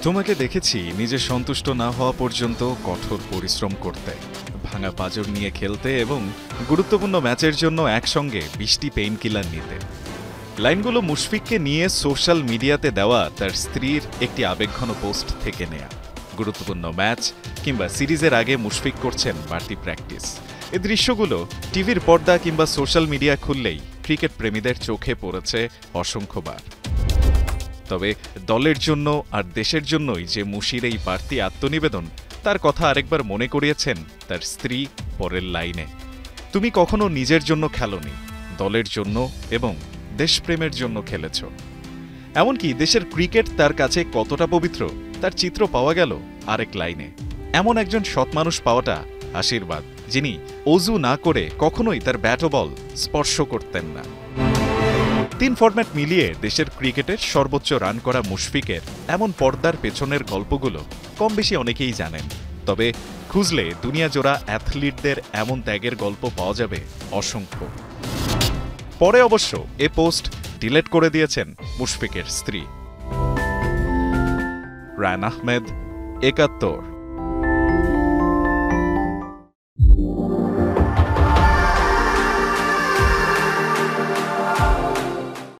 তোমাকে দেখেছি নিজে সন্তুষ্ট না হওয়া পর্যন্ত কঠোর পরিশ্রম করতে, ভাঙা পাঁজর নিয়ে খেলতে এবং গুরুত্বপূর্ণ ম্যাচের জন্য একসঙ্গে 20টি পেইন কিলার নিতে। লাইনগুলো মুশফিককে নিয়ে সোশ্যাল মিডিয়াতে দেওয়া তার স্ত্রীর একটি আবেগঘন পোস্ট থেকে নেয়া। গুরুত্বপূর্ণ ম্যাচ কিংবা সিরিজের আগে মুশফিক করছেন বাড়তি প্র্যাকটিস। এই দৃশ্যগুলো টিভির পর্দা কিংবা সোশ্যাল মিডিয়া খুললেই ক্রিকেট প্রেমীদের চোখে পড়েছে অসংখ্যবার। তবে দলের জন্য আর দেশের জন্যই যে মুশির এই বাড়তি আত্মনিবেদন, তার কথা আরেকবার মনে করিয়েছেন তার স্ত্রী পরের লাইনে। তুমি কখনো নিজের জন্য খেলোনি, দলের জন্য এবং দেশপ্রেমের জন্য খেলেছ। এমনকি দেশের ক্রিকেট তার কাছে কতটা পবিত্র তার চিত্র পাওয়া গেল আরেক লাইনে। এমন একজন সৎ মানুষ পাওয়াটা আশীর্বাদ, যিনি অজু না করে কখনোই তার ব্যাট ও বল স্পর্শ করতেন না। 3 ফরম্যাট মিলিয়ে দেশের ক্রিকেটের সর্বোচ্চ রান করা মুশফিকের এমন পর্দার পেছনের গল্পগুলো কম বেশি অনেকেই জানেন। তবে খুঁজলে দুনিয়াজোড়া অ্যাথলিটদের এমন ত্যাগের গল্প পাওয়া যাবে অসংখ্য। পরে অবশ্য এ পোস্ট ডিলিট করে দিয়েছেন মুশফিকের স্ত্রী। রায়ন আহমেদ, ৭১।